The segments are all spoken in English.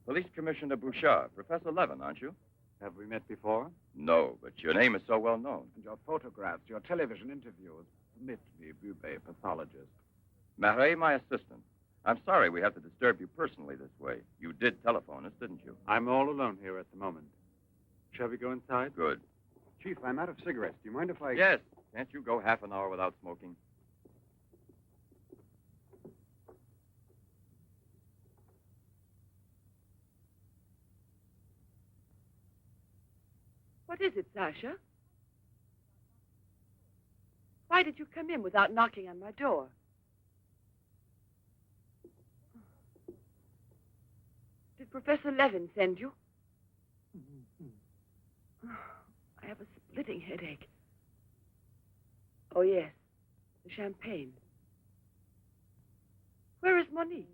Police Commissioner Bouchard. Professor Levin, aren't you? Have we met before? No, but your name is so well known. And your photographs, your television interviews. Permit me, Bube, pathologist. Marais, my assistant. I'm sorry we have to disturb you personally this way. You did telephone us, didn't you? I'm all alone here at the moment. Shall we go inside? Good. Chief, I'm out of cigarettes. Do you mind if I... Yes. Can't you go half an hour without smoking? What is it, Sasha? Why did you come in without knocking on my door? Did Professor Levin send you? I have a splitting headache. Oh, yes. The champagne. Where is Monique?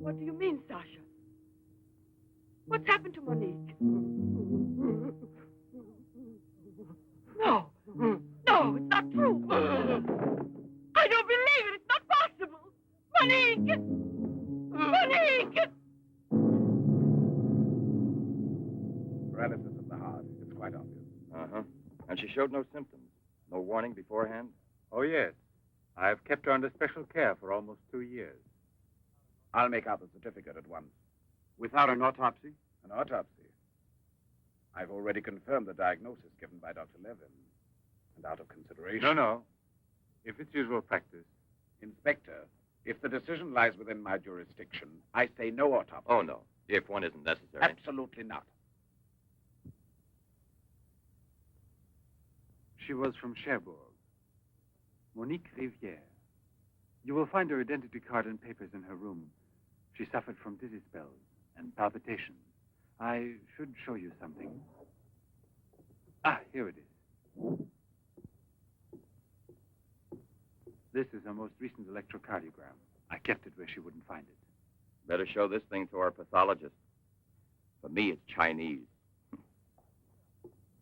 What do you mean, Sasha? What's happened to Monique? No. No, it's not true. I don't believe it. It's not possible. Monique! Monique! Paralysis of the heart. It's quite obvious. Uh-huh. And she showed no symptoms. No warning beforehand? Oh, yes. I've kept her under special care for almost 2 years. I'll make out the certificate at once. Without an autopsy? An autopsy? I've already confirmed the diagnosis given by Dr. Levin. And out of consideration... No. If it's usual practice. Inspector, if the decision lies within my jurisdiction, I say no autopsy. Oh, no. If one isn't necessary. Absolutely not. She was from Cherbourg. Monique Rivière. You will find her identity card and papers in her room. She suffered from dizzy spells and palpitations. I should show you something. Ah, here it is. This is her most recent electrocardiogram. I kept it where she wouldn't find it. Better show this thing to our pathologist. For me, it's Chinese.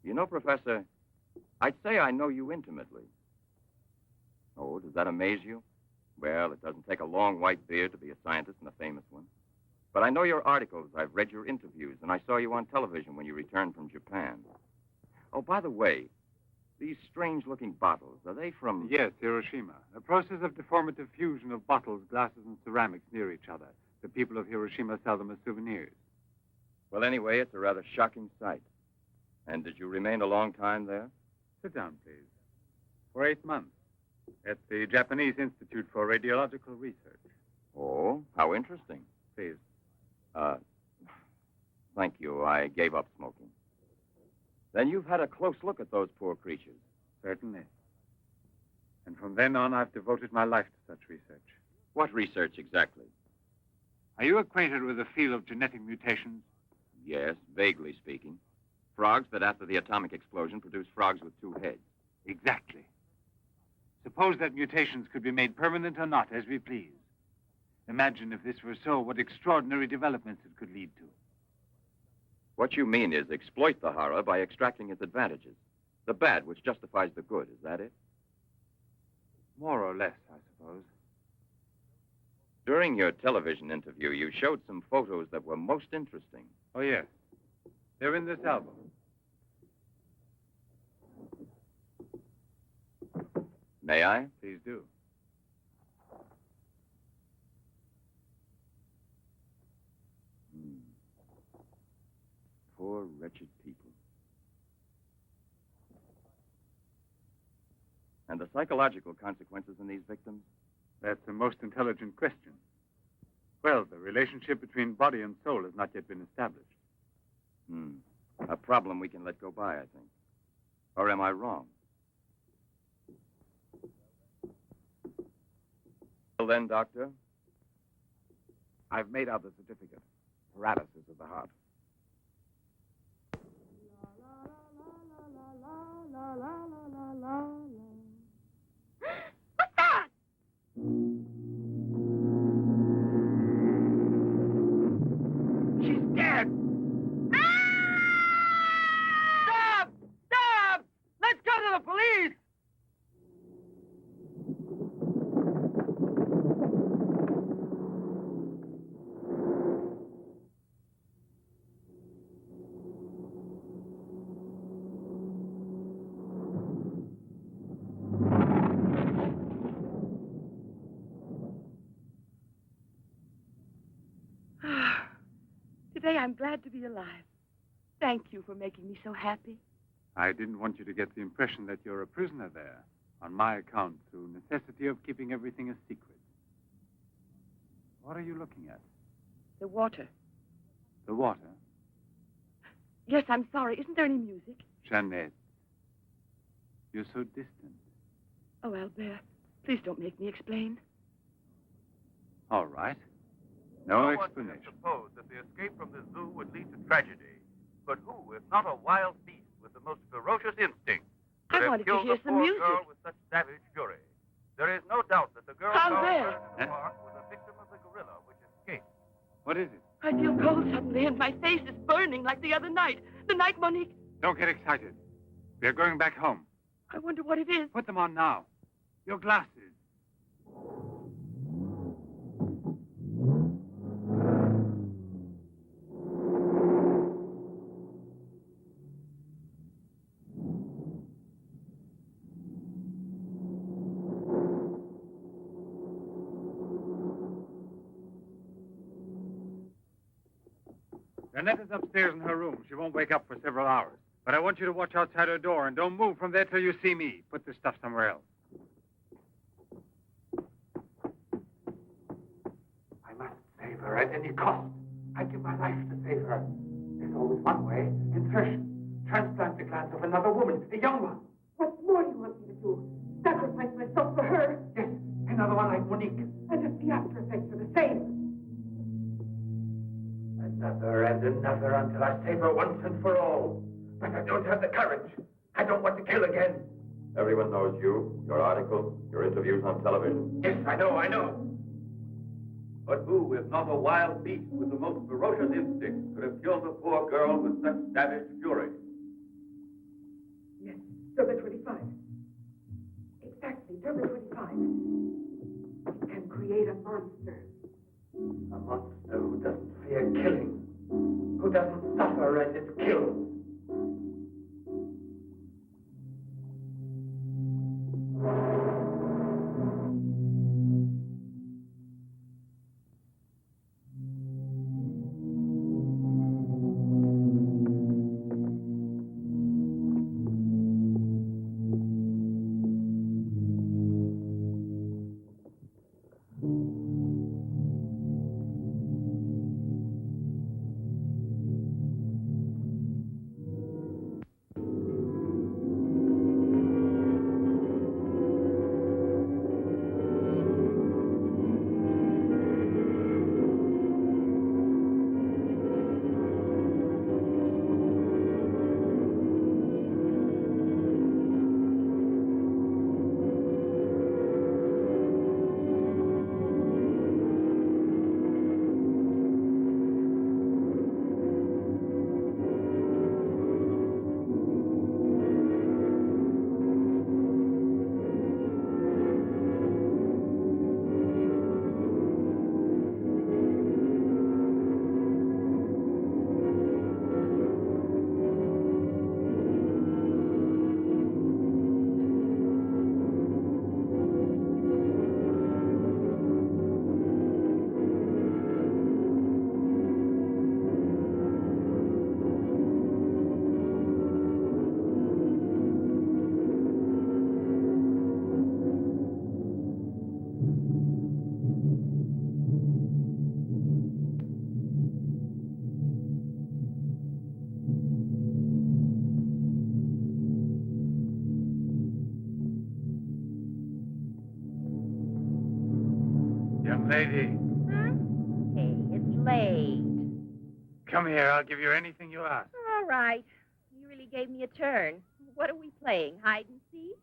You know, Professor, I'd say I know you intimately. Oh, does that amaze you? Well, it doesn't take a long white beard to be a scientist and a famous one. But I know your articles, I've read your interviews, and I saw you on television when you returned from Japan. Oh, by the way, these strange-looking bottles, are they from... Yes, Hiroshima. A process of deformative fusion of bottles, glasses, and ceramics near each other. The people of Hiroshima sell them as souvenirs. Well, anyway, it's a rather shocking sight. And did you remain a long time there? Sit down, please. For 8 months. At the Japanese Institute for Radiological Research. Oh, how interesting. Please. Thank you. I gave up smoking. Then you've had a close look at those poor creatures. Certainly. And from then on, I've devoted my life to such research. What research exactly? Are you acquainted with the field of genetic mutations? Yes, vaguely speaking. Frogs that after the atomic explosion produce frogs with 2 heads. Exactly. Suppose that mutations could be made permanent or not, as we please. Imagine if this were so, what extraordinary developments it could lead to. What you mean is exploit the horror by extracting its advantages. The bad which justifies the good, is that it? More or less, I suppose. During your television interview, you showed some photos that were most interesting. Oh, yes. They're in this album. May I? Please do. Poor, wretched people. And the psychological consequences in these victims? That's a most intelligent question. Well, the relationship between body and soul has not yet been established. A problem we can let go by, I think. Or am I wrong? Well then, Doctor? I've made out the certificate. Paralysis of the heart. What's that? She's dead. Ah! Stop! Stop! say I'm glad to be alive. Thank you for making me so happy. I didn't want you to get the impression that you're a prisoner there, on my account, through necessity of keeping everything a secret. What are you looking at? The water. The water? Yes, I'm sorry. Isn't there any music? Jeanette, you're so distant. Oh, Albert, please don't make me explain. All right. No one explanation. could suppose that the escape from the zoo would lead to tragedy. But who, if not a wild beast with the most ferocious instinct, could I have wanted to killed hear the some poor music. girl with such savage fury? There is no doubt that the girl Albert! found in the park was a victim of the gorilla which escaped. What is it? I feel cold suddenly, and my face is burning like the other night. The night Monique... Don't get excited. We're going back home. I wonder what it is. Put them on now. Your glasses. Jeanette is upstairs in her room. She won't wake up for several hours. But I want you to watch outside her door and don't move from there till you see me. Put this stuff somewhere else. I must save her at any cost. I'd give my life to save her. There's always one way. Insertion. Transplant the glands of another woman, a young one. What more do you want me to do? Sacrifice myself for her? Yes, another one like Monique. And if the after effects are the same? Another and another until I save her once and for all. But I don't have the courage. I don't want to kill again. Everyone knows you, your articles, your interviews on television. Yes, I know. But who, if not a wild beast with the most ferocious instinct, could have killed the poor girl with such savage fury? Yes, Derby 25. Exactly, Derby 25. It can create a monster. A monster who doesn't fear killing. Who doesn't suffer as it's killed. Young lady, Hey, it's late. come here. I'll give you anything you ask. All right. You really gave me a turn. What are we playing? Hide and seek?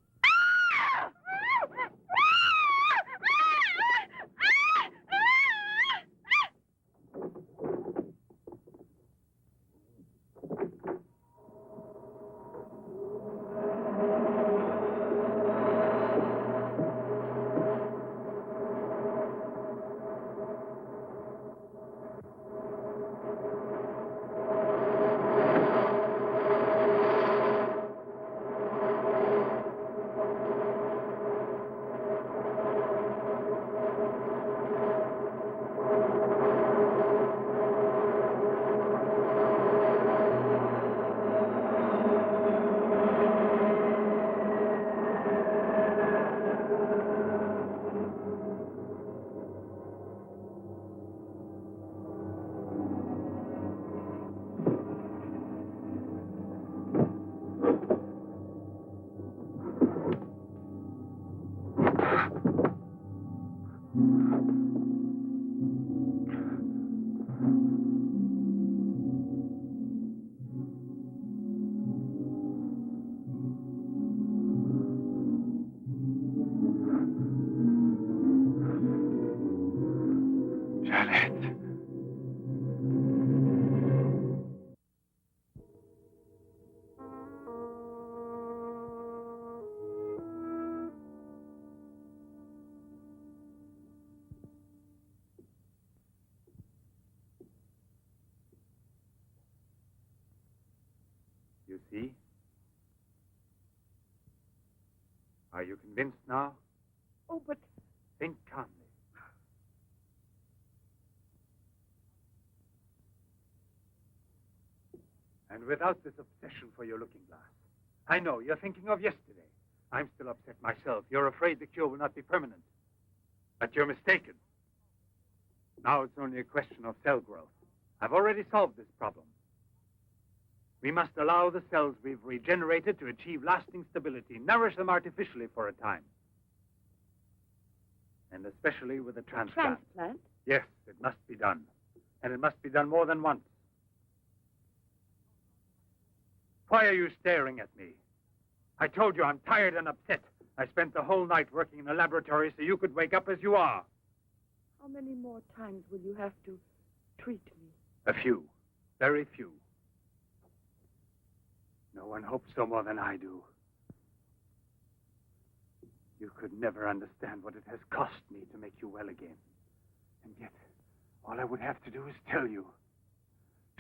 You see? Are you convinced now? Oh, but Think calmly. And without this obsession for your looking glass. I know, you're thinking of yesterday. I'm still upset myself. You're afraid the cure will not be permanent. But you're mistaken. Now it's only a question of cell growth. I've already solved this problem. We must allow the cells we've regenerated to achieve lasting stability, nourish them artificially for a time. And especially with a transplant. transplant? Yes, it must be done. And it must be done more than once. Why are you staring at me? I told you I'm tired and upset. I spent the whole night working in the laboratory so you could wake up as you are. How many more times will you have to treat me? A few. Very few. No one hopes so more than I do. You could never understand what it has cost me to make you well again. And yet, all I would have to do is tell you.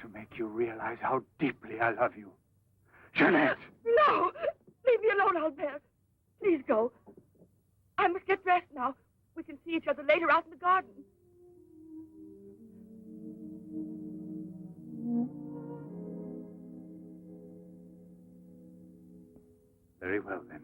To make you realize how deeply I love you. Jeanette! No! Leave me alone, Albert. Please go. I must get dressed now. We can see each other later out in the garden. Very well, then.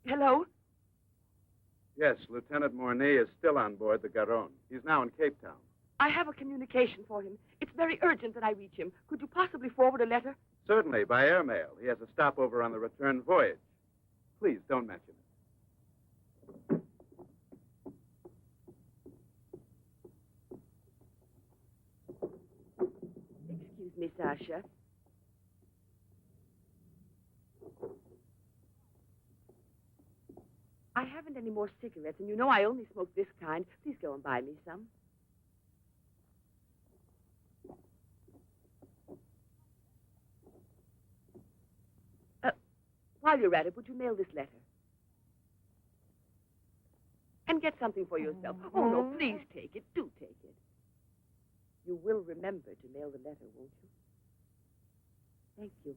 Hello? Yes, Lieutenant Mornay is still on board the Garonne. He's now in Cape Town. I have a communication for him. It's very urgent that I reach him. Could you possibly forward a letter? Certainly, by airmail. He has a stopover on the return voyage. Please, don't mention it. Excuse me, Sasha. I haven't any more cigarettes, and you know I only smoke this kind. Please go and buy me some. While you're at it, would you mail this letter? And get something for yourself. Oh, no, please take it. Do take it. You will remember to mail the letter, won't you? Thank you.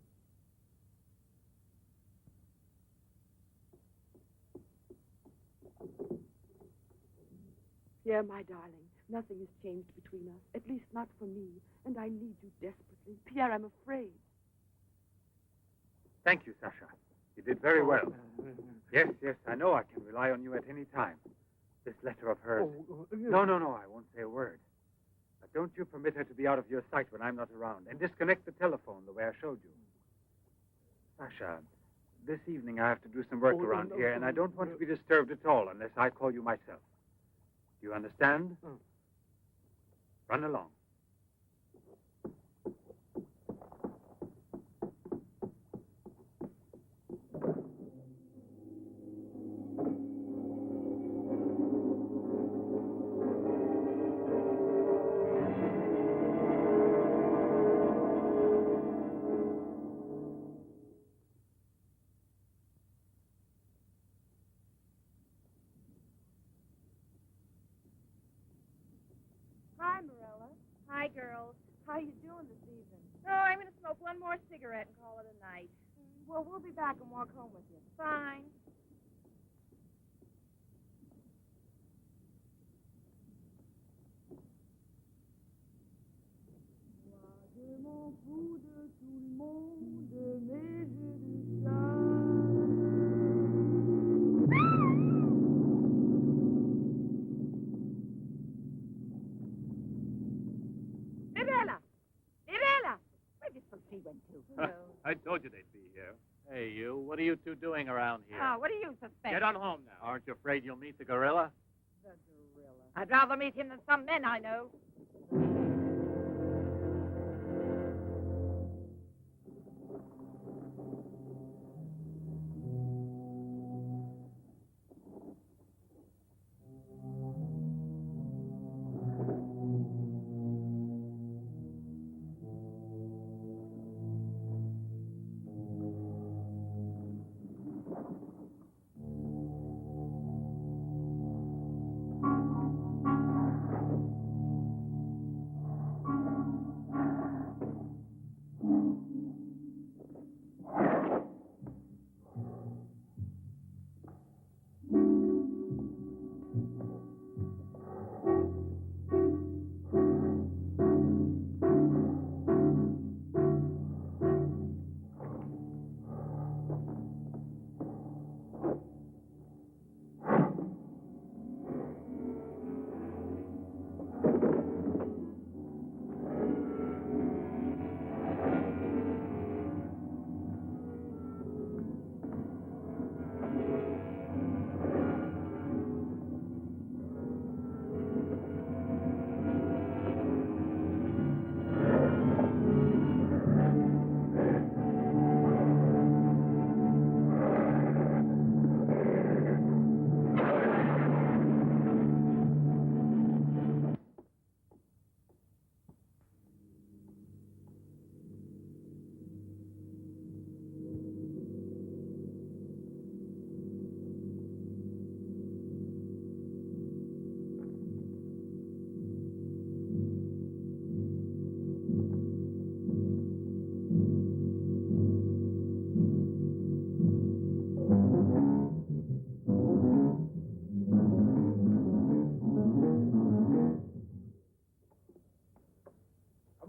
Pierre, my darling, nothing has changed between us, at least not for me, and I need you desperately. Pierre, I'm afraid. Thank you, Sasha. You did very well. Yes, I know I can rely on you at any time. This letter of hers. No, I won't say a word. But don't you permit her to be out of your sight when I'm not around. And disconnect the telephone the way I showed you. Sasha, this evening I have to do some work around here, and I don't want to be disturbed at all unless I call you myself. Do you understand? Run along. Hi, Marilla. Hi, girls. How you doing this evening? Oh, I'm going to smoke one more cigarette and call it a night. Well, we'll be back and walk home with you. Fine. I told you they'd be here. Hey, you. What are you two doing around here? Oh, what do you suspect? Get on home now. Aren't you afraid you'll meet the gorilla? The gorilla. I'd rather meet him than some men I know.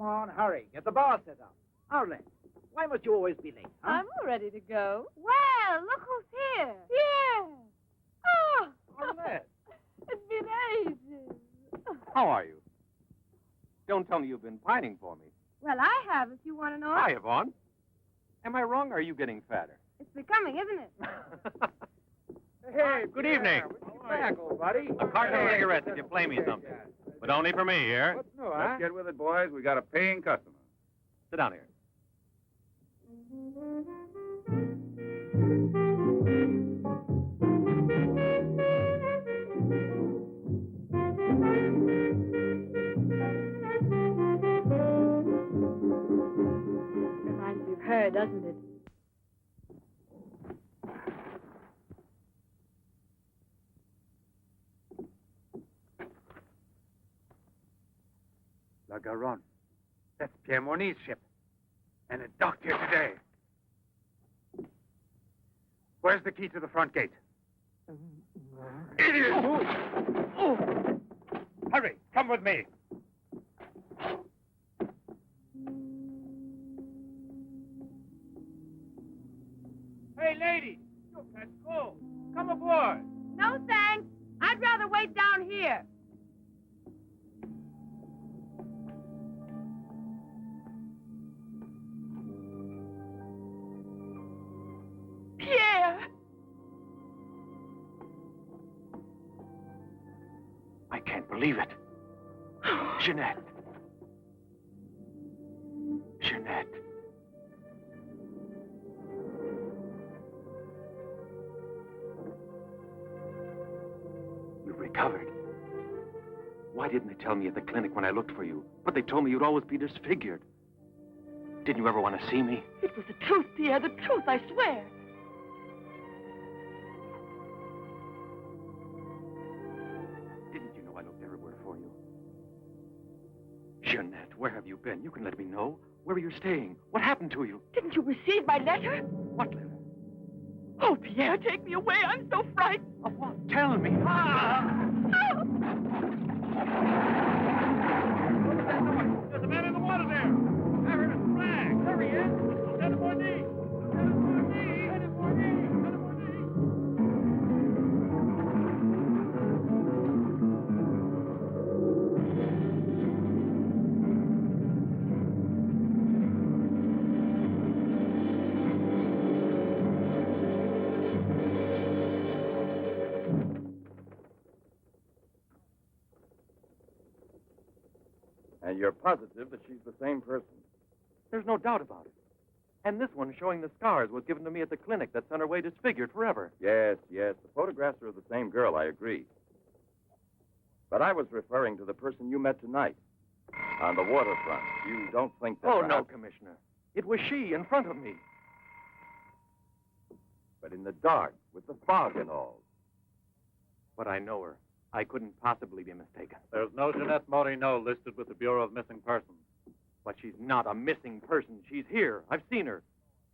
Come on, hurry. Get the bar set up. Arlen, why must you always be late, huh? I'm all ready to go. Well, look who's here. Yeah. Oh, Arlen. it's been ages. How are you? Don't tell me you've been pining for me. Well, I have, if you want to know. Hi, Yvonne. Am I wrong, or are you getting fatter? It's becoming, isn't it? Hey, good evening. Welcome back, old buddy. A carton of cigarettes if you play me something. But only for me here. What's new, huh? Let's get with it, boys. We got a paying customer. Sit down here. Reminds me of her, doesn't it? La Garonne. That's Pierre Mornay's ship. And it docked here today. Where's the key to the front gate? Idiot! Oh. Hurry, come with me. Hey, lady, you catch cold. Come aboard. No, thanks. I'd rather wait down here. Pierre! I can't believe it. Jeanette. Jeanette. You've recovered. Why didn't they tell me at the clinic when I looked for you? But they told me you'd always be disfigured. Didn't you ever want to see me? It was the truth, Pierre, the truth, I swear. Didn't you know I looked everywhere for you? Jeanette, where have you been? You can let me know. Where are you staying? What happened to you? Didn't you receive my letter? What letter? Oh, Pierre, take me away. I'm so frightened. Of what? Tell me. There's a man in the water there. I heard a flag. There he is. Lieutenant Mornay. Lieutenant Mornay. Lieutenant Mornay. Lieutenant Mornay. And you're positive that she's the same person? There's no doubt about it. And this one showing the scars was given to me at the clinic that sent her away disfigured forever. Yes, yes. The photographs are of the same girl, I agree. But I was referring to the person you met tonight on the waterfront. You don't think that... Oh, no, perhaps- Commissioner. It was she in front of me. But in the dark, with the fog and all. But I know her. I couldn't possibly be mistaken. There's no Jeanette Morino listed with the Bureau of Missing Persons. But she's not a missing person. She's here. I've seen her.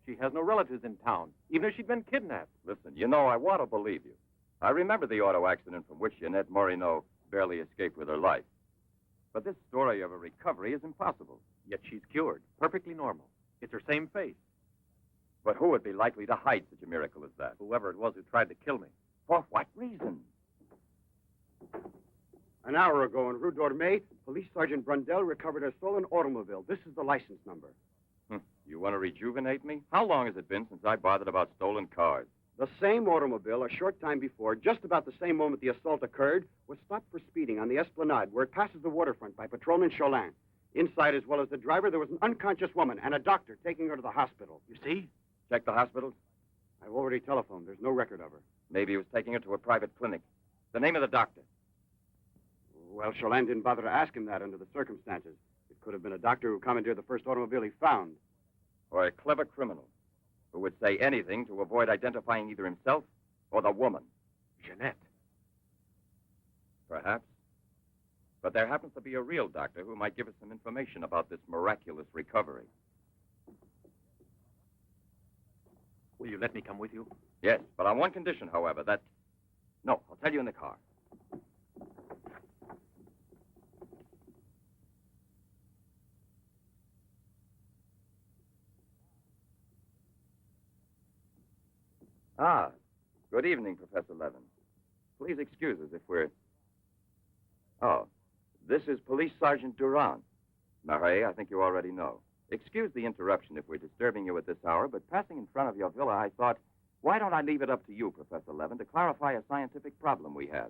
She has no relatives in town, even if she'd been kidnapped. Listen, you know, I want to believe you. I remember the auto accident from which Jeanette Morino barely escaped with her life. But this story of a recovery is impossible. Yet she's cured, perfectly normal. It's her same face. But who would be likely to hide such a miracle as that? Whoever it was who tried to kill me. For what reason? An hour ago in Rue d'Orme, Police Sergeant Brundell recovered a stolen automobile. This is the license number. You want to rejuvenate me? How long has it been since I bothered about stolen cars? The same automobile, a short time before, just about the same moment the assault occurred, was stopped for speeding on the Esplanade, where it passes the waterfront, by Patrolman Cholin. Inside, as well as the driver, there was an unconscious woman and a doctor taking her to the hospital. You see? Check the hospitals? I've already telephoned. There's no record of her. Maybe he was taking her to a private clinic. The name of the doctor? Well, Cholin didn't bother to ask him that under the circumstances. It could have been a doctor who commandeered the first automobile he found. Or a clever criminal who would say anything to avoid identifying either himself or the woman. Jeanette. Perhaps. But there happens to be a real doctor who might give us some information about this miraculous recovery. Will you let me come with you? Yes, but on one condition, however, that... No, I'll tell you in the car. Ah, good evening, Professor Levin. Please excuse us if we're... Oh, this is Police Sergeant Durand. Marais, I think you already know. Excuse the interruption if we're disturbing you at this hour, but passing in front of your villa, I thought, why don't I leave it up to you, Professor Levin, to clarify a scientific problem we have?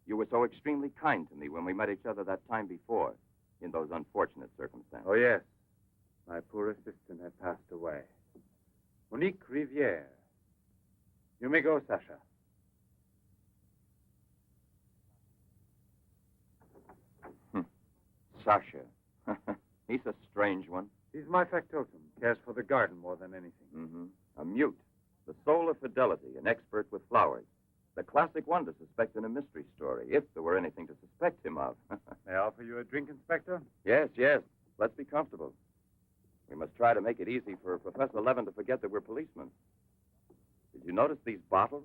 You were so extremely kind to me when we met each other that time before, in those unfortunate circumstances. Oh, yes. My poor assistant had passed away. Monique Riviere. You may go, Sasha. Sasha. He's a strange one. He's my factotum. Cares for the garden more than anything. Mm-hmm. A mute. The soul of fidelity, an expert with flowers. The classic one to suspect in a mystery story, if there were anything to suspect him of. May I offer you a drink, Inspector? Yes, yes. Let's be comfortable. We must try to make it easy for Professor Levin to forget that we're policemen. Did you notice these bottles?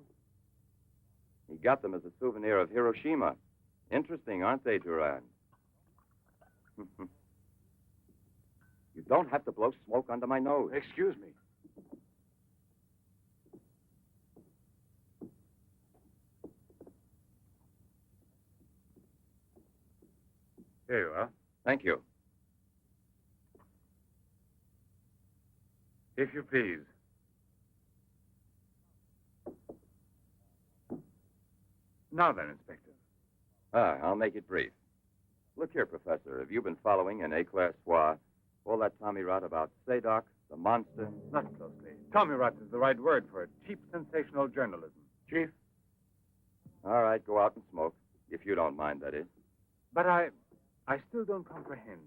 He got them as a souvenir of Hiroshima. Interesting, aren't they, Durand? You don't have to blow smoke under my nose. Excuse me. Here you are. Thank you. If you please. Now then, Inspector. I'll make it brief. Look here, Professor. Have you been following in éclairsoir all that Tommy rot about Sadok, the monster? Not closely. Tommy rot is the right word for it. Cheap, sensational journalism. Chief? All right, go out and smoke. If you don't mind, that is. But I still don't comprehend.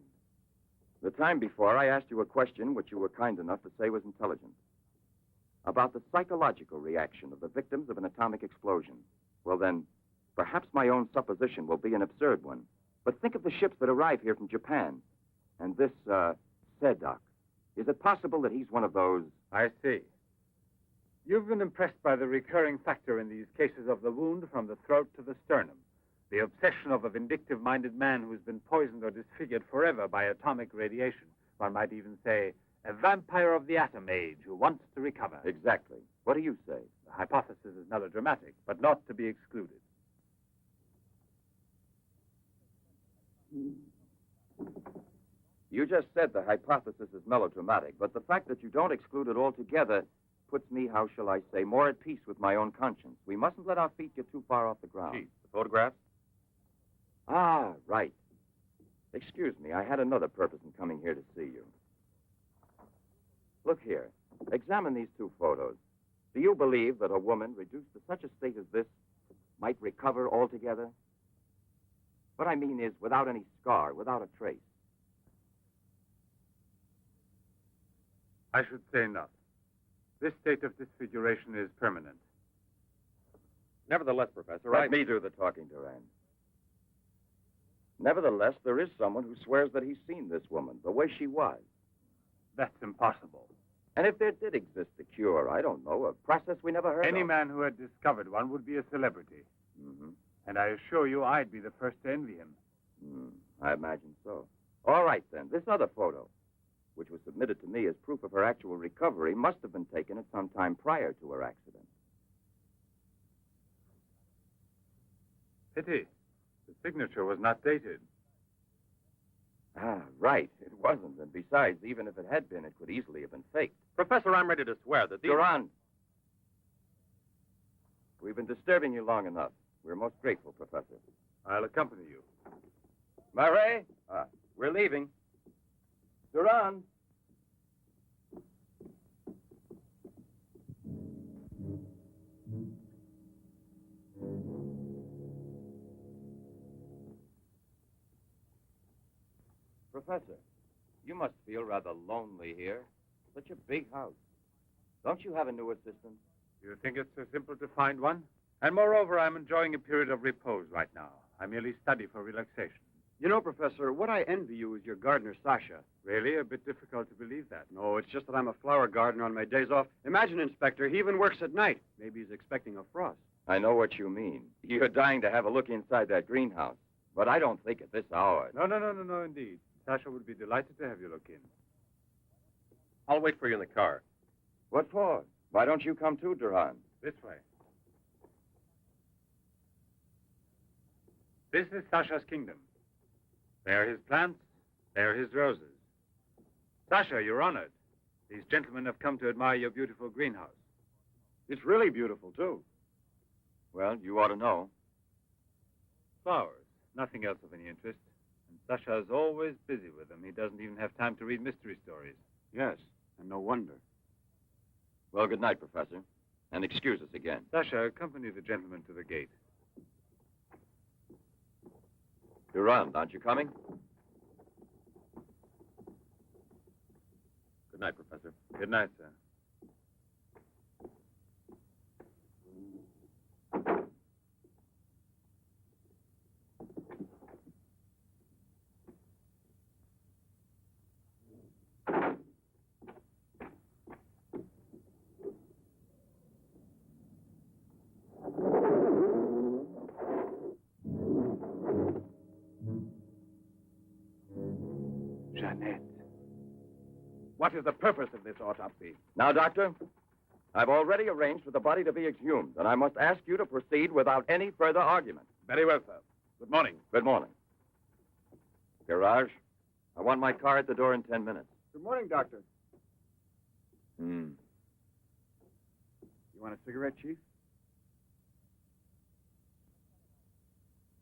The time before, I asked you a question which you were kind enough to say was intelligent. About the psychological reaction of the victims of an atomic explosion. Well, then, perhaps my own supposition will be an absurd one. But think of the ships that arrive here from Japan. And this, Sadok. Is it possible that he's one of those... I see. You've been impressed by the recurring factor in these cases of the wound from the throat to the sternum. The obsession of a vindictive-minded man who's been poisoned or disfigured forever by atomic radiation. One might even say, a vampire of the atom age who wants to recover. Exactly. What do you say? The hypothesis is melodramatic, but not to be excluded. You just said the hypothesis is melodramatic, but the fact that you don't exclude it altogether puts me, how shall I say, more at peace with my own conscience. We mustn't let our feet get too far off the ground. Chief, the photographs? Ah, right. Excuse me, I had another purpose in coming here to see you. Look here. Examine these two photos. Do you believe that a woman reduced to such a state as this might recover altogether? What I mean is without any scar, without a trace. I should say not. This state of disfiguration is permanent. Nevertheless, Professor, Let me do the talking, Durand. Nevertheless, there is someone who swears that he's seen this woman, the way she was. That's impossible. And if there did exist a cure, I don't know, a process we never heard of. Any man who had discovered one would be a celebrity. Mm-hmm. And I assure you I'd be the first to envy him. I imagine so. All right, then. This other photo, which was submitted to me as proof of her actual recovery, must have been taken at some time prior to her accident. Pity. The signature was not dated. Ah, right. It wasn't. And besides, even if it had been, it could easily have been faked. Professor, I'm ready to swear that these... Durand. We've been disturbing you long enough. We're most grateful, Professor. I'll accompany you. Marais, we're leaving. Durand. Professor, you must feel rather lonely here. Such a big house. Don't you have a new assistant? You think it's so simple to find one? And moreover, I'm enjoying a period of repose right now. I merely study for relaxation. You know, Professor, what I envy you is your gardener, Sasha. Really? A bit difficult to believe that. No, it's just that I'm a flower gardener on my days off. Imagine, Inspector, he even works at night. Maybe he's expecting a frost. I know what you mean. You're dying to have a look inside that greenhouse. But I don't think at this hour. No, indeed. Sasha would be delighted to have you look in. I'll wait for you in the car. What for? Why don't you come too, Durand? This way. This is Sasha's kingdom. There are his plants, there are his roses. Sasha, you're honored. These gentlemen have come to admire your beautiful greenhouse. It's really beautiful, too. Well, you ought to know. Flowers, nothing else of any interest. And Sasha's always busy with them. He doesn't even have time to read mystery stories. Yes, and no wonder. Well, good night, Professor. And excuse us again. Sasha, accompany the gentleman to the gate. Durand, aren't you coming? Good night, Professor. Good night, sir. Jeanette. What is the purpose of this autopsy? Now, Doctor, I've already arranged for the body to be exhumed, and I must ask you to proceed without any further argument. Very well, sir. Good morning. Good morning. Garage, I want my car at the door in 10 minutes. Good morning, Doctor. Hmm. You want a cigarette, Chief?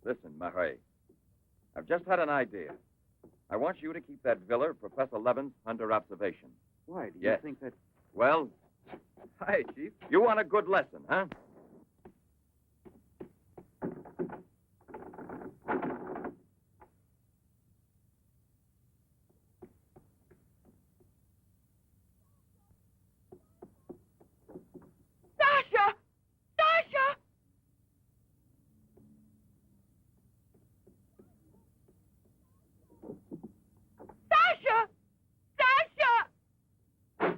Listen, Marais, I've just had an idea. I want you to keep that villa of Professor Levin's under observation. Why? Do you Yes. think that... Well, Hi, Chief. you want a good lesson, huh? Sasha! Sasha! Sasha! Sasha!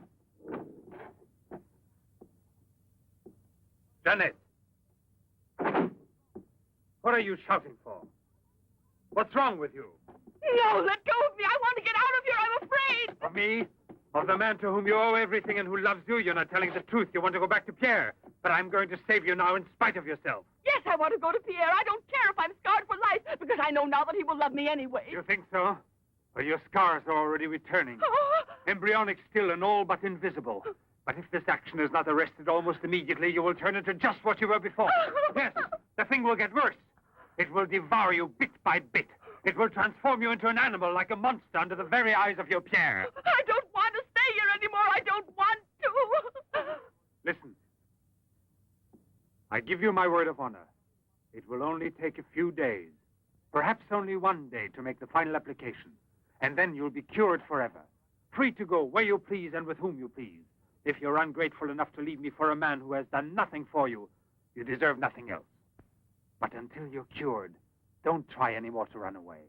Janet! What are you shouting for? What's wrong with you? No, let go of me. I want to get out of here. I'm afraid. Of me? Of the man to whom you owe everything and who loves you? You're not telling the truth. You want to go back to Pierre. But I'm going to save you now in spite of yourself. Yes, I want to go to Pierre. I don't care if I'm scarred for life, because I know now that he will love me anyway. You think so? Well, your scars are already returning. Embryonic still and all but invisible. But if this action is not arrested almost immediately, you will turn into just what you were before. Yes, the thing will get worse. It will devour you bit by bit. It will transform you into an animal, like a monster, under the very eyes of your Pierre. I don't want to stay here anymore. I don't want to. Listen. I give you my word of honor. It will only take a few days, perhaps only one day, to make the final application. And then you'll be cured forever, free to go where you please and with whom you please. If you're ungrateful enough to leave me for a man who has done nothing for you, you deserve nothing else. But until you're cured, don't try any more to run away.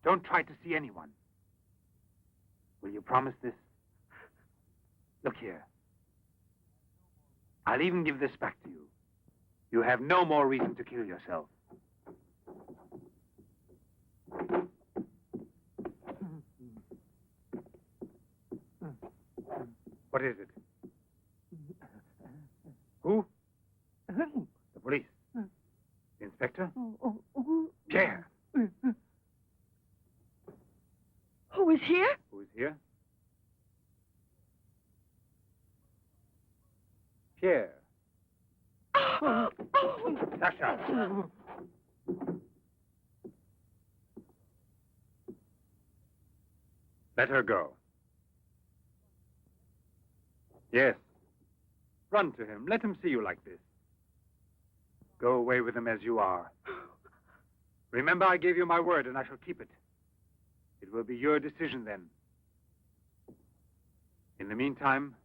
Don't try to see anyone. Will you promise this? Look here. I'll even give this back to you. You have no more reason to kill yourself. What is it? Who? The police. The inspector? Pierre. Who is here? Who is here? Pierre. Sasha. Let her go. Yes. Run to him. Let him see you like this. Go away with him as you are. Remember, I gave you my word, and I shall keep it. It will be your decision then. In the meantime,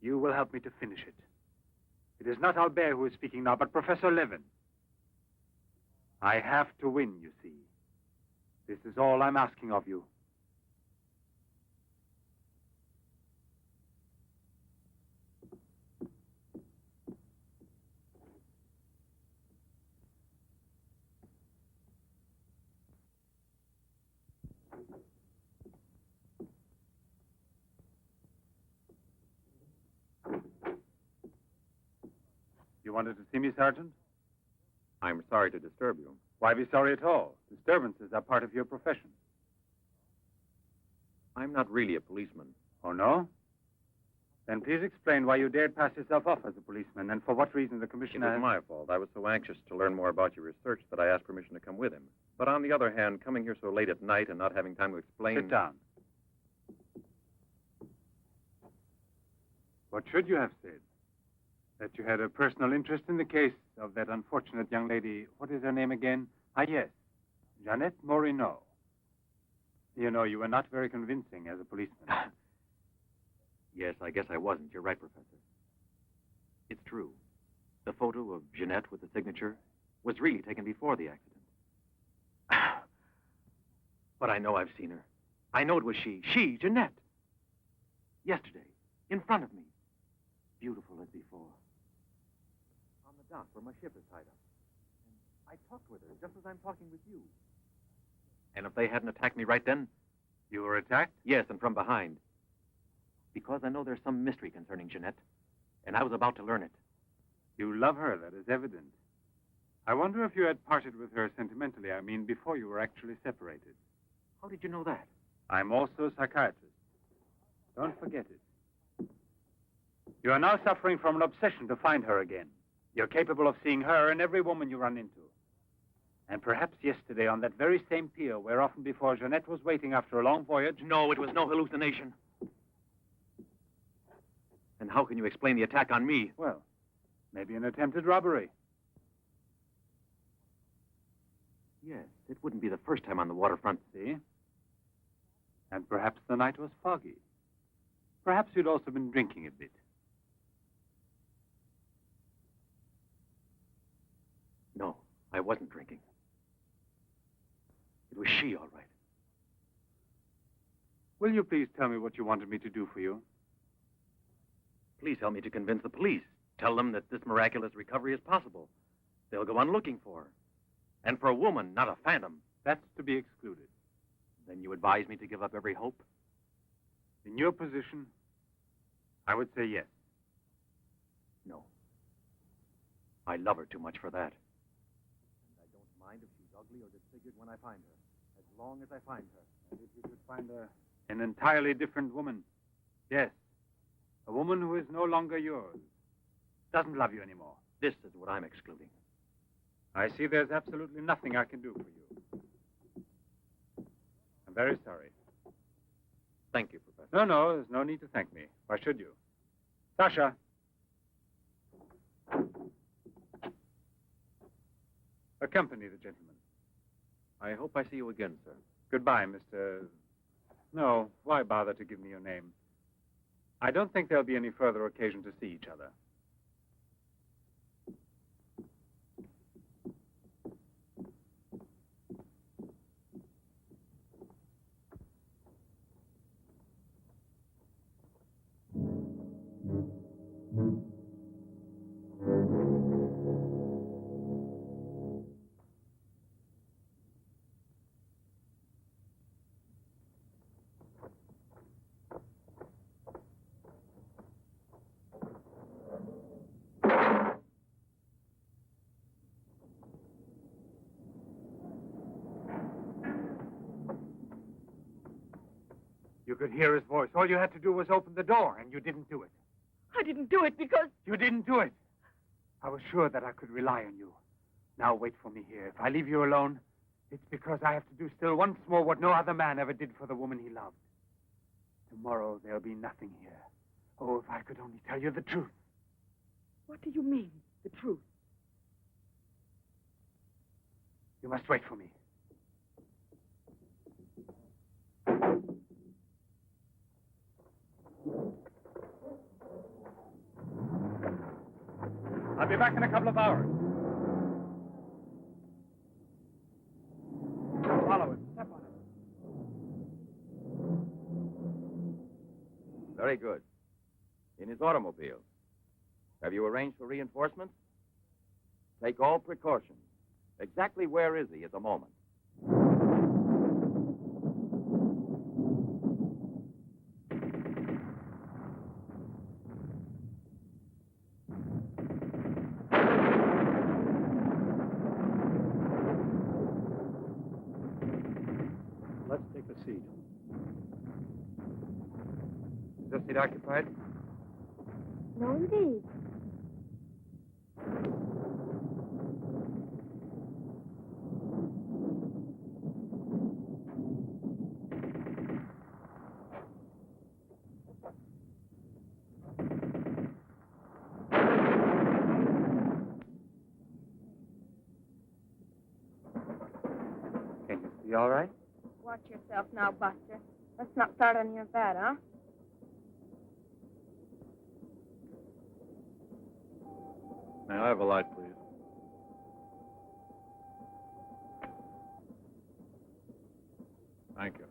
you will help me to finish it. It is not Albert who is speaking now, but Professor Levin. I have to win, you see. This is all I'm asking of you. You wanted to see me, Sergeant? I'm sorry to disturb you. Why be sorry at all? Disturbances are part of your profession. I'm not really a policeman. Oh, no? Then please explain why you dared pass yourself off as a policeman and for what reason the It commissioner... was my fault. I was so anxious to learn more about your research that I asked permission to come with him. But on the other hand, coming here so late at night and not having time to explain... Sit down. What should you have said? That you had a personal interest in the case of that unfortunate young lady. What is her name again? Ah, yes. Jeanette Morino. You know, you were not very convincing as a policeman. Yes, I guess I wasn't. You're right, Professor. It's true. The photo of Jeanette with the signature was really taken before the accident. But I know I've seen her. I know it was she, Jeanette. Yesterday, in front of me. Beautiful as before. On the dock where my ship is tied up. And I talked with her just as I'm talking with you. And if they hadn't attacked me right then... You were attacked? Yes, and from behind. Because I know there's some mystery concerning Jeanette, and I was about to learn it. You love her, that is evident. I wonder if you had parted with her sentimentally, I mean, before you were actually separated. How did you know that? I'm also a psychiatrist. Don't forget it. You are now suffering from an obsession to find her again. You're capable of seeing her and every woman you run into. And perhaps yesterday on that very same pier where often before Jeanette was waiting after a long voyage... No, it was no hallucination. And how can you explain the attack on me? Well, maybe an attempted robbery. Yes, it wouldn't be the first time on the waterfront. See? And perhaps the night was foggy. Perhaps you'd also been drinking a bit. No, I wasn't drinking. It was she, all right. Will you please tell me what you wanted me to do for you? Please help me to convince the police. Tell them that this miraculous recovery is possible. They'll go on looking for her. And for a woman, not a phantom. That's to be excluded. Then you advise me to give up every hope? In your position, I would say yes. No. I love her too much for that. And I don't mind if she's ugly or disfigured when I find her. As long as I find her. And if you could find an entirely different woman. Yes. A woman who is no longer yours. Doesn't love you anymore. This is what I'm excluding. I see there's absolutely nothing I can do for you. I'm very sorry. Thank you, Professor. No, there's no need to thank me. Why should you? Sasha. Accompany the gentleman. I hope I see you again, sir. Goodbye, Mr... No, why bother to give me your name? I don't think there'll be any further occasion to see each other. You could hear his voice. All you had to do was open the door, and you didn't do it. I didn't do it because... You didn't do it. I was sure that I could rely on you. Now wait for me here. If I leave you alone, it's because I have to do still once more what no other man ever did for the woman he loved. Tomorrow there'll be nothing here. Oh, if I could only tell you the truth. What do you mean, the truth? You must wait for me. I'll be back in a couple of hours. Follow him. Step on him. Very good. In his automobile. Have you arranged for reinforcements? Take all precautions. Exactly where is he at the moment? a seat occupied? No, indeed. Can you see all right? Watch yourself now, Buster. Let's not start any of that, huh? May I have a light, please? Thank you.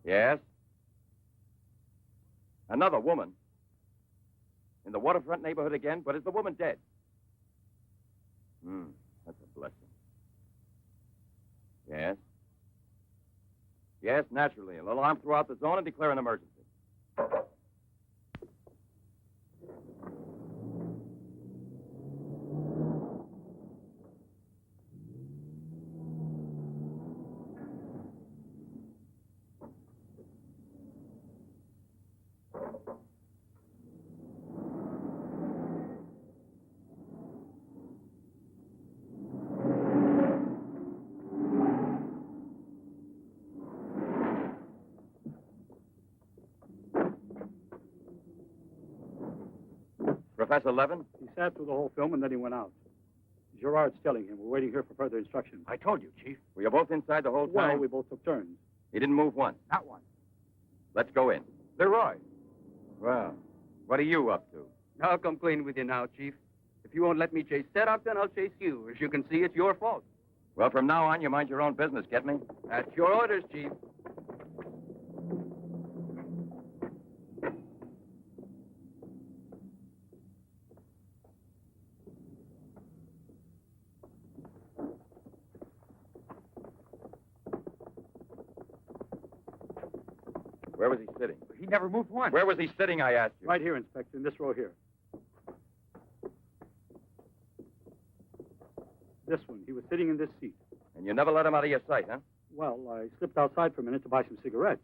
Yes? Another woman? In the waterfront neighborhood again? But is the woman dead? That's a blessing. Yes? Yes, naturally. An alarm throughout the zone and declare an emergency. Professor Levin? He sat through the whole film and then he went out. Gerard's telling him. We're waiting here for further instructions. I told you, Chief. Were you both inside the whole time? Well, we both took turns. He didn't move once. Not one. Let's go in. Leroy. Well, what are you up to? I'll come clean with you now, Chief. If you won't let me chase Setup, then I'll chase you. As you can see, it's your fault. Well, from now on, you mind your own business, get me? That's your orders, Chief. Where was he sitting? He never moved once. Where was he sitting, I asked you? Right here, Inspector, in this row here. This one. He was sitting in this seat. And you never let him out of your sight, huh? Well, I slipped outside for a minute to buy some cigarettes.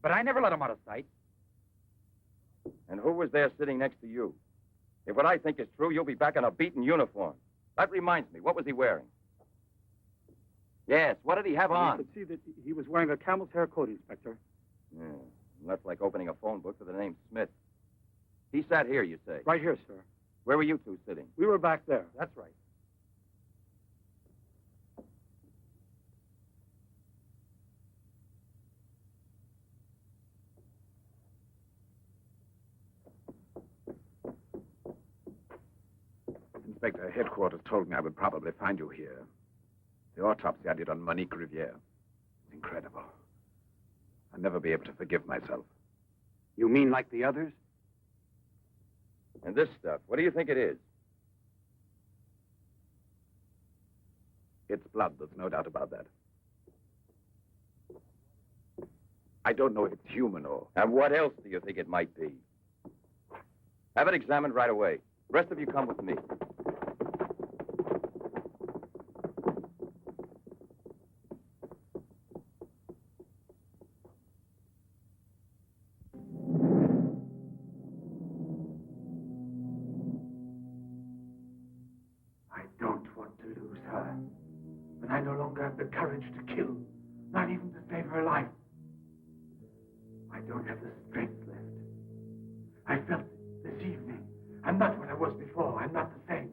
But I never let him out of sight. And who was there sitting next to you? If what I think is true, you'll be back in a beaten uniform. That reminds me, what was he wearing? Yes, what did he have on? You could see that he was wearing a camel's hair coat, Inspector. Yeah, that's like opening a phone book with the name Smith. He sat here, you say? Right here, sir. Where were you two sitting? We were back there. That's right. Inspector, headquarters told me I would probably find you here. The autopsy I did on Monique Riviere. It's incredible. I'll never be able to forgive myself. You mean like the others? And this stuff, what do you think it is? It's blood, there's no doubt about that. I don't know if it's human or... And what else do you think it might be? Have it examined right away. The rest of you come with me. I don't want to lose her. But I no longer have the courage to kill, not even to save her life. I don't have the strength left. I felt it this evening. I'm not what I was before. I'm not the same.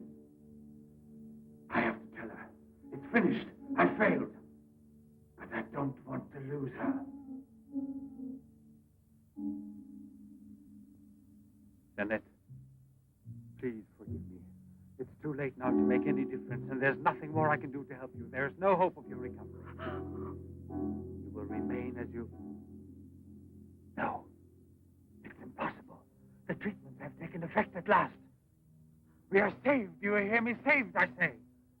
I have to tell her. It's finished. I failed. But I don't want to lose her. Jeanette, please forgive me. It's too late now to make any difference, and there's nothing more I can do to help you. There's no hope of your recovery. You will remain as you... No. It's impossible. The treatments have taken effect at last. We are saved. Do you hear me? Saved, I say.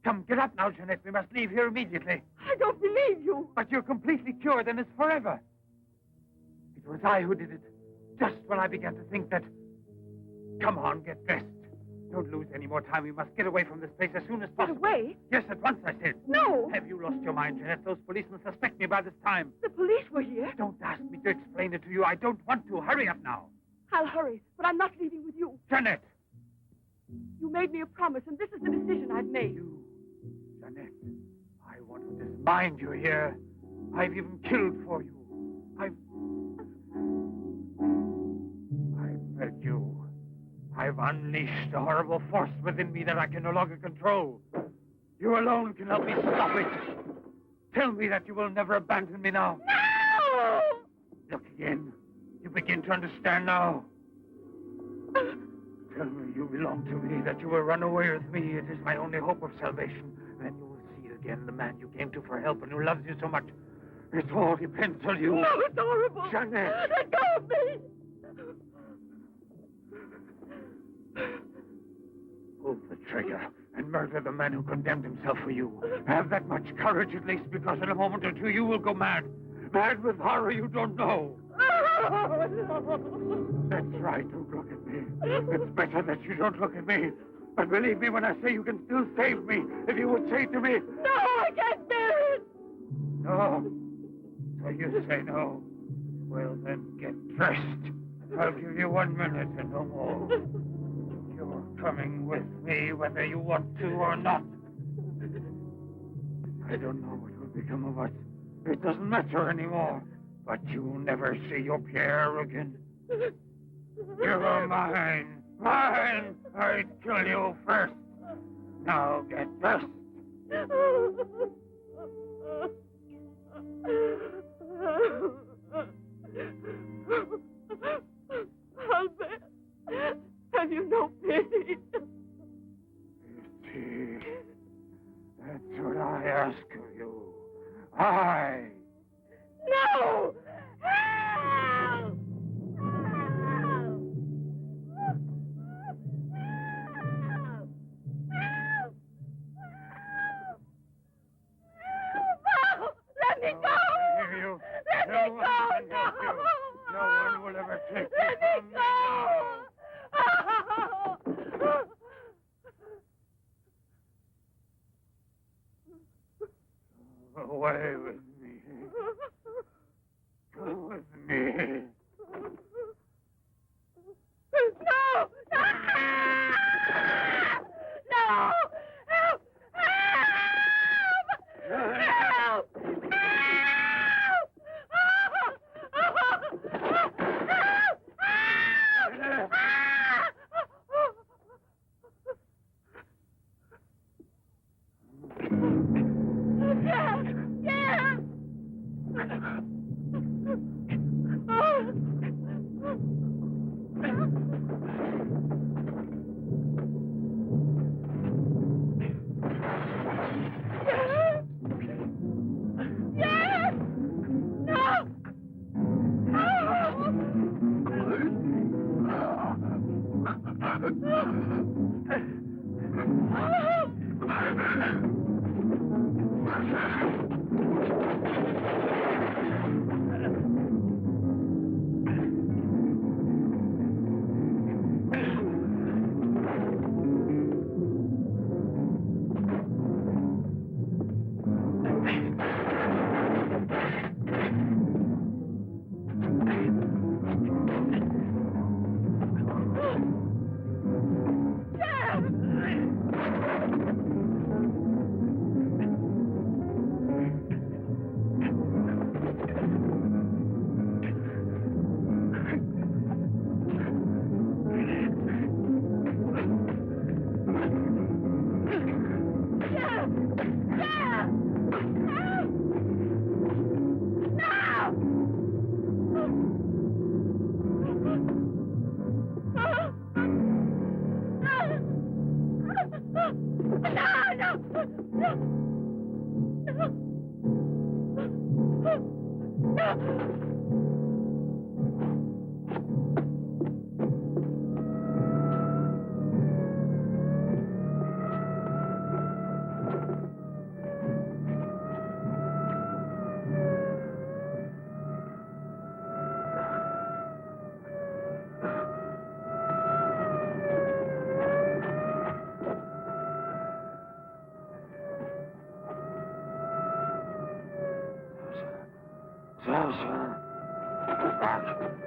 Come, get up now, Jeanette. We must leave here immediately. I don't believe you. But you're completely cured, and it's forever. It was I who did it. Just when I began to think that... Come on, get dressed. Don't lose any more time. We must get away from this place as soon as possible. Get away? Yes, at once, I said. No. Have you lost your mind, Jeanette? Those policemen suspect me by this time. The police were here. Don't ask me to explain it to you. I don't want to. Hurry up now. I'll hurry, but I'm not leaving with you. Jeanette! You made me a promise, and this is the decision I've made. You, Jeanette, I want to dismind you here. I've even killed for you. I beg you. I've unleashed a horrible force within me that I can no longer control. You alone can help me stop it. Tell me that you will never abandon me now. No! Look again. You begin to understand now. Tell me you belong to me, that you will run away with me. It is my only hope of salvation. Then you will see again the man you came to for help and who loves you so much. It all depends on you. No, it's horrible. Jeanette. Let go of me. Pull the trigger and murder the man who condemned himself for you. Have that much courage at least, because in a moment or two you will go mad. Mad with horror you don't know. That's right, don't look at me. It's better that you don't look at me. But believe me when I say you can still save me. If you would say to me... No, I can't bear it. No? So you say no. Well, then get dressed. I'll give you 1 minute and no more. You're coming with me whether you want to or not. I don't know what will become of us. It doesn't matter anymore. But you'll never see your Pierre again. You're mine. Mine! I'd kill you first. Now get dressed. Albert, have you no pity? Pity. That's what I ask of you. I... No! Help! Let me go! Let me go! No one will ever take you Let me from me now. Away with me. Come with me. No! No! No! Help! Help! Help!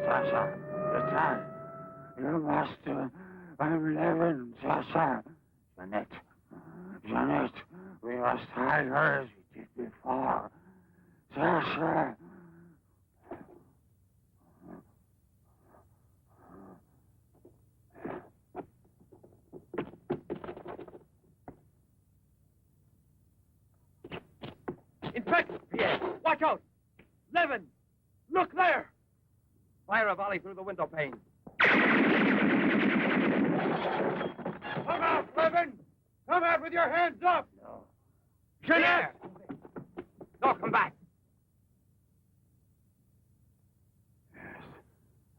Sasha, the time. You must, I'm living, Sasha. Jeanette, we must hide her as we did before. Sasha. Inspector! Pierre, watch out! Levin! Look there! Fire a volley through the window pane. Come out, Levin! Come out with your hands up! No. Jeanette! No, come back.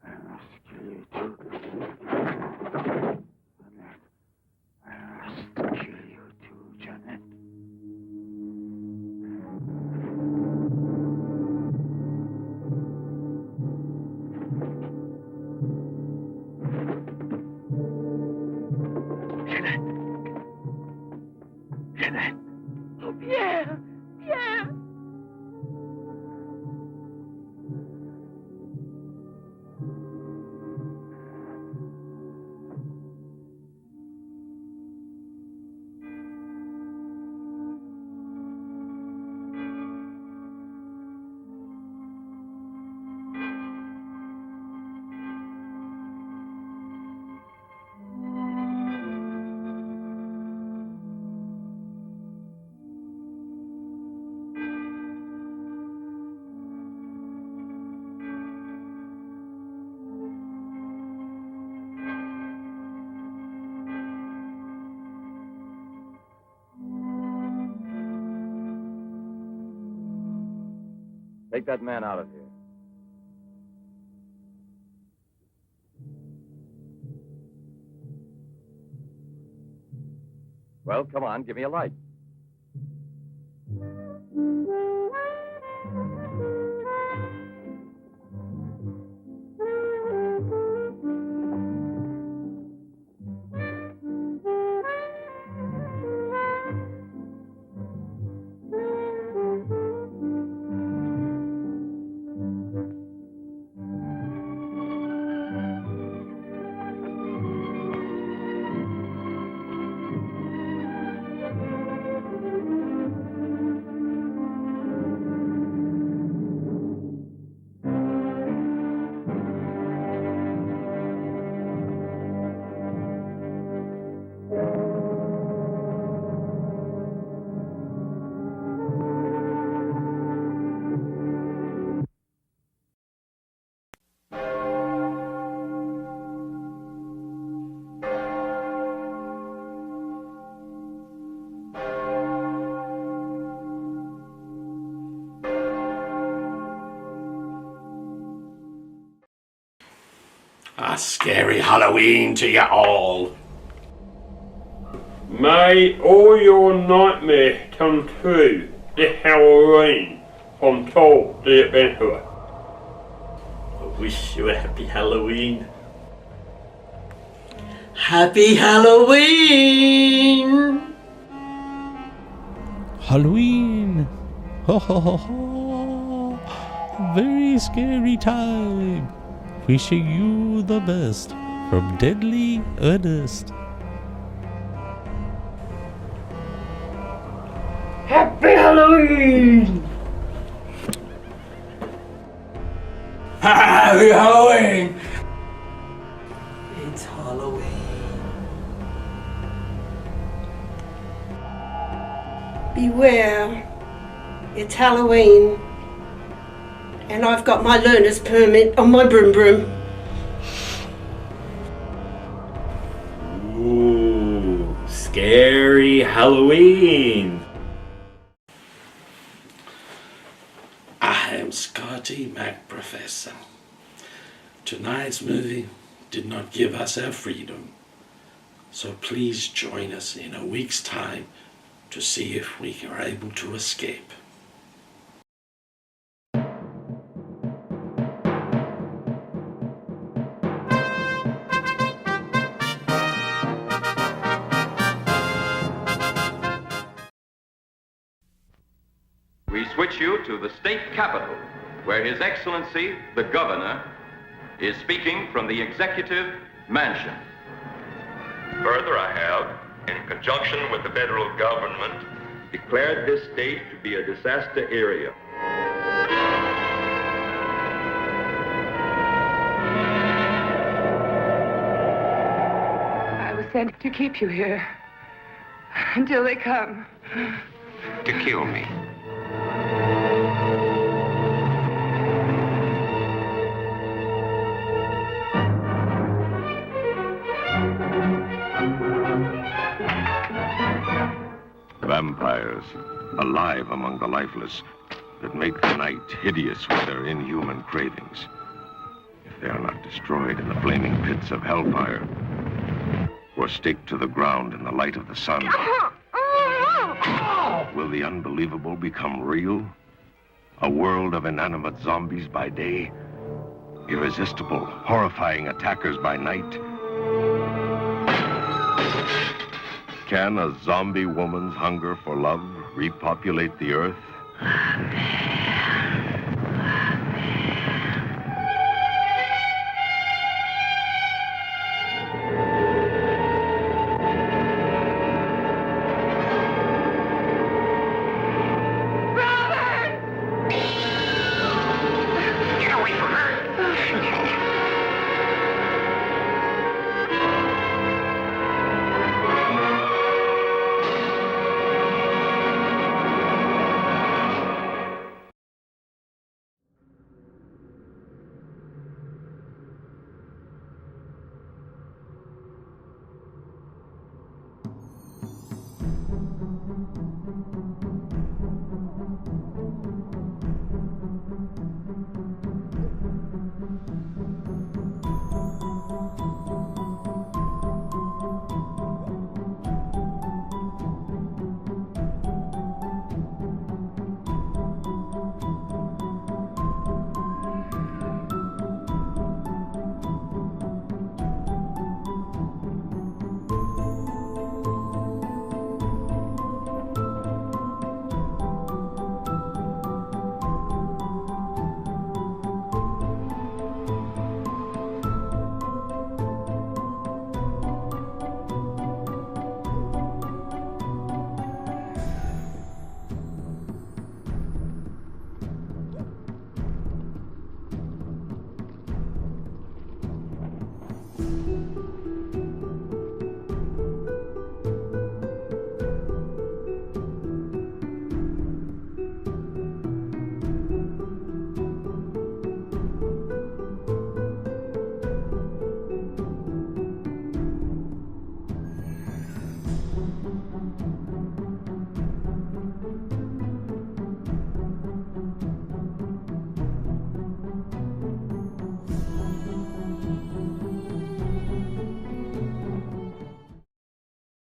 I must kill you too. Jeanette, I must kill you too, Jeanette. Jeanette. Oh, Pierre! Pierre! Take that man out of here. Well, come on, give me a light. A scary Halloween to you all. May all your nightmares come true this Halloween from Toll the Adventurer. I wish you a happy Halloween. Happy Halloween! Halloween! Ho ho ho ho! Very scary time. Wishing you the best from Deadly Earnest. Happy Halloween! Happy Halloween! It's Halloween. Beware, it's Halloween. And I've got my learner's permit on my broom broom. Ooh, scary Halloween. I am Scotty Mac Professor. Tonight's movie did not give us our freedom. So please join us in a week's time to see if we are able to escape. We switch you to the state capitol, where His Excellency, the Governor, is speaking from the Executive Mansion. Further, I have, in conjunction with the federal government, declared this state to be a disaster area. I was sent to keep you here until they come. To kill me. Vampires, alive among the lifeless, that make the night hideous with their inhuman cravings. If they are not destroyed in the flaming pits of hellfire, or staked to the ground in the light of the sun, will the unbelievable become real? A world of inanimate zombies by day, irresistible, horrifying attackers by night. Can a zombie woman's hunger for love repopulate the earth?